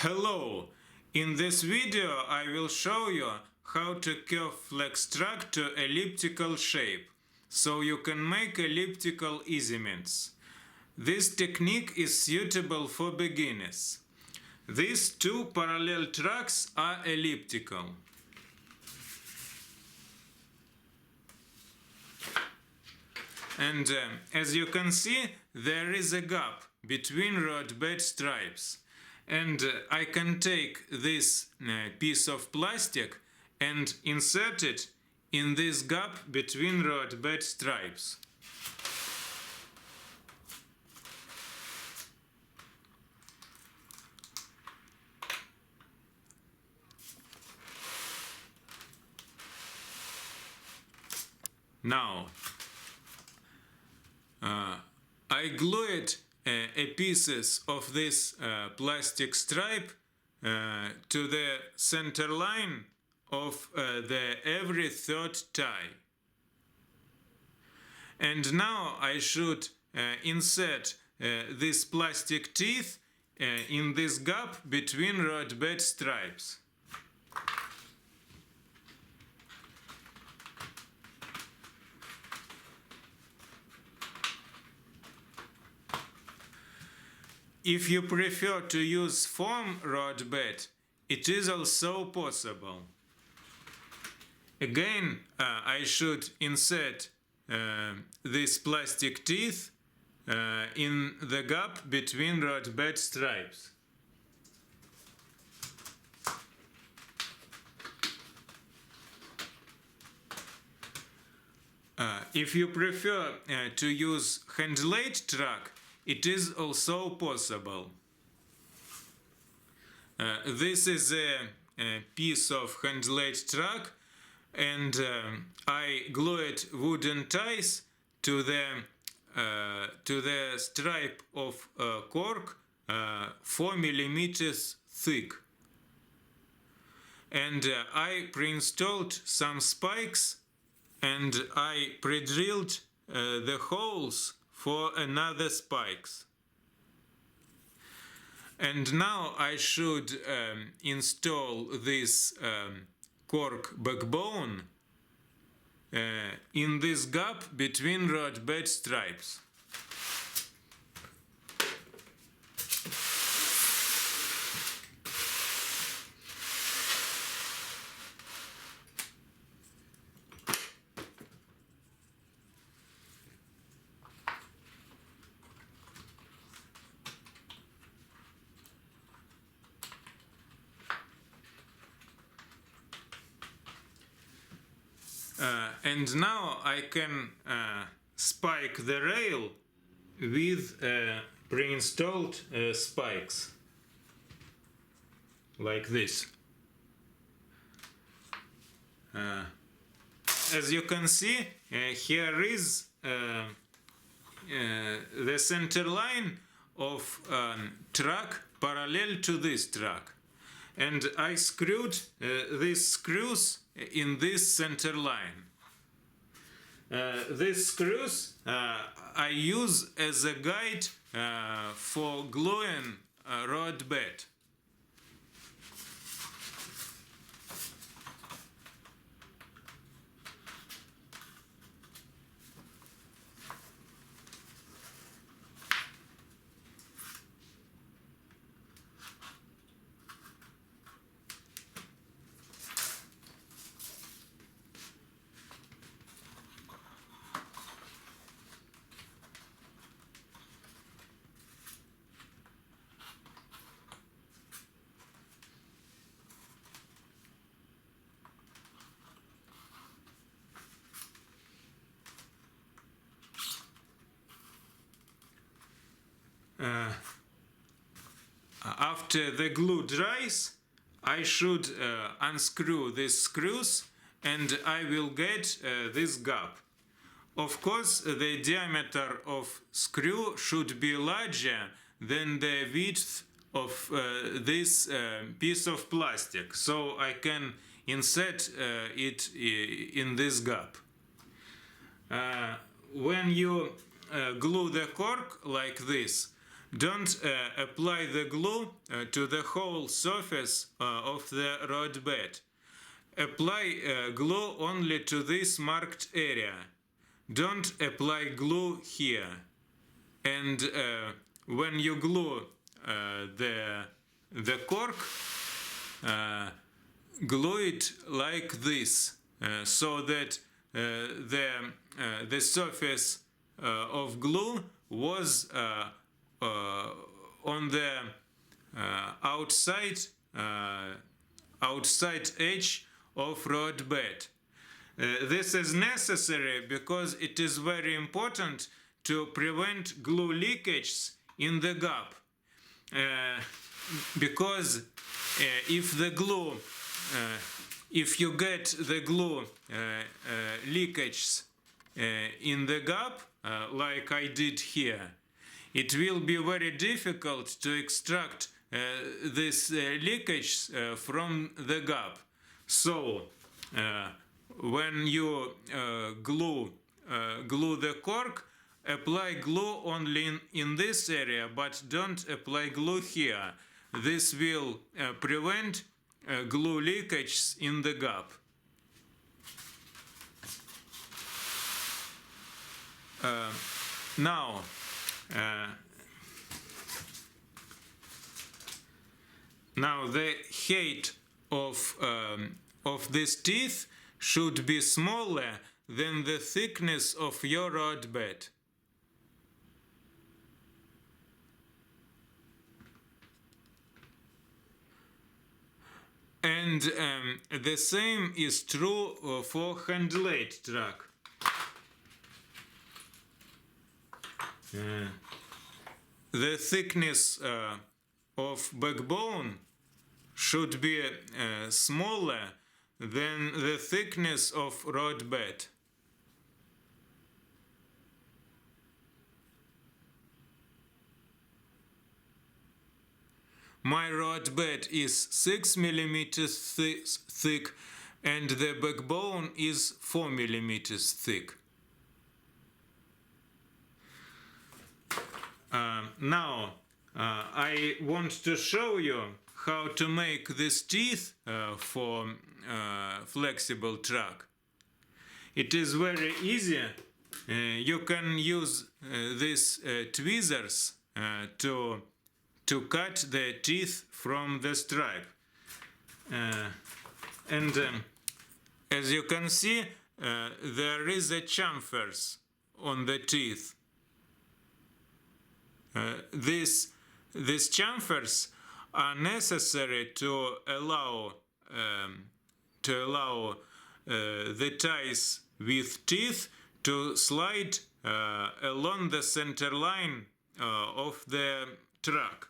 Hello! In this video I will show you how to curve flex track to elliptical shape, so you can make elliptical easements. This technique is suitable for beginners. These two parallel tracks are elliptical. And as you can see, there is a gap between road bed stripes. And I can take this piece of plastic and insert it in this gap between road bed stripes. Now, I glued pieces of this plastic stripe to the center line of the every third tie. And now I should insert this plastic teeth in this gap between road bed stripes. If you prefer to use foam road bed, it is also possible. Again, I should insert these plastic teeth in the gap between road bed stripes. If you prefer to use hand-laid track, it is also possible. This is a piece of hand-laid track, and I glued wooden ties to the stripe of cork 4 mm thick. And I pre-installed some spikes, and I pre-drilled the holes for another spikes. And now I should install this cork backbone in this gap between road bed stripes. And now I can spike the rail with pre-installed spikes, like this. As you can see, here is the center line of track parallel to this track. And I screwed these screws in this center line. These screws I use as a guide for gluing road bed. After the glue dries, I should unscrew these screws, and I will get this gap. Of course, the diameter of screw should be larger than the width of this piece of plastic, so I can insert it in this gap. When you glue the cork like this, Don't apply the glue to the whole surface of the road bed. Apply glue only to this marked area. Don't apply glue here. And when you glue the cork, glue it like this, so that the surface of glue was on the outside edge of road bed. This is necessary because it is very important to prevent glue leakages in the gap. Because if you get the glue leakages in the gap, like I did here, it will be very difficult to extract this leakage from the gap. So when you glue the cork, apply glue only in this area, but don't apply glue here. This will prevent glue leakage in the gap. Now the height of this teeth should be smaller than the thickness of your road bed. And the same is true for handled track. The thickness of backbone should be smaller than the thickness of road bed. My road bed is 6 millimeters thick and the backbone is 4 millimeters thick. Now I want to show you how to make this teeth for flexible track. It is very easy. You can use these tweezers to cut the teeth from the stripe. And as you can see, there is a chamfers on the teeth. These chamfers are necessary to allow the ties with teeth to slide along the center line of the track,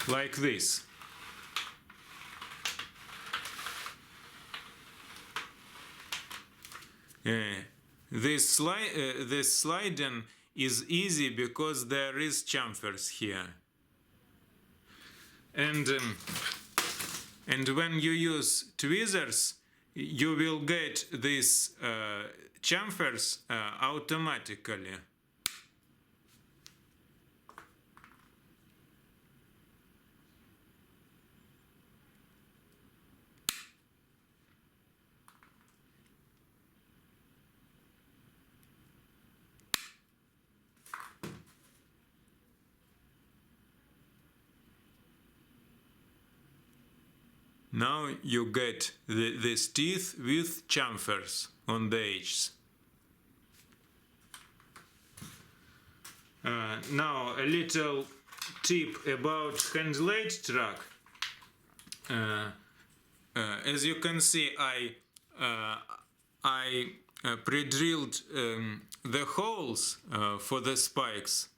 like this. This sliding is easy because there is chamfers here. And when you use tweezers, you will get these chamfers automatically. Now you get these teeth with chamfers on the edges. Now a little tip about handled track. As you can see, I pre-drilled the holes for the spikes,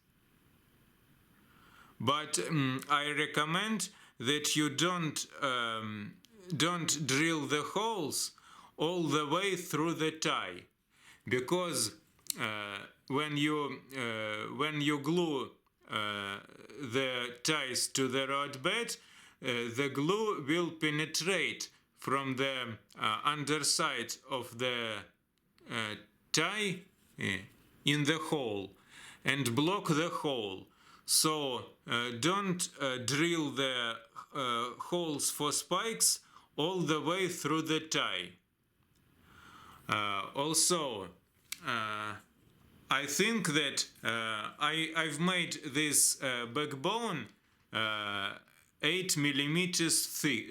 but I recommend that you don't drill the holes all the way through the tie, because when you glue the ties to the road bed, the glue will penetrate from the underside of the tie in the hole, and block the hole. So don't drill the holes for spikes all the way through the tie. Also, I think that I've made this backbone 8 millimeters thick,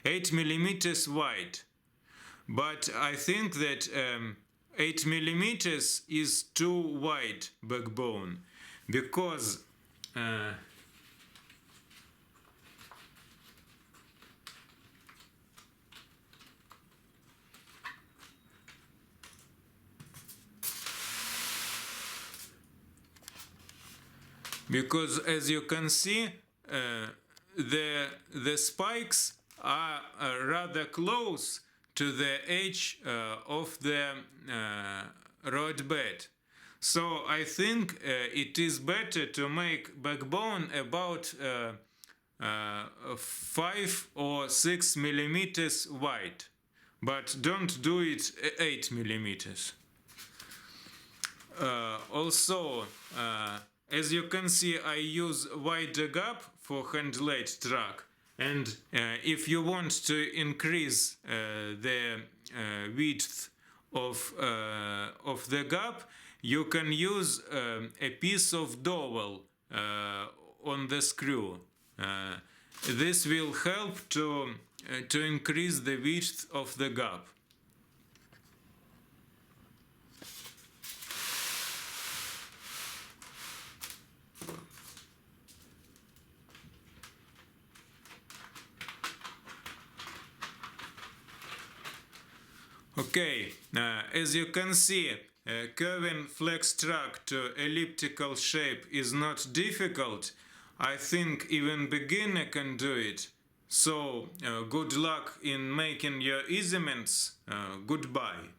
8 millimeters wide, but I think that 8 millimeters is too wide backbone, because as you can see, the spikes are rather close to the edge of the road bed. So I think it is better to make backbone about 5 or 6 millimeters wide, but don't do it 8 millimeters. Also, as you can see, I use wider gap for handled track, and if you want to increase the width of the gap, you can use a piece of dowel on the screw. This will help to increase the width of the gap. Okay, as you can see, curving flex track to elliptical shape is not difficult. I think even beginner can do it. So, good luck in making your easements. Goodbye.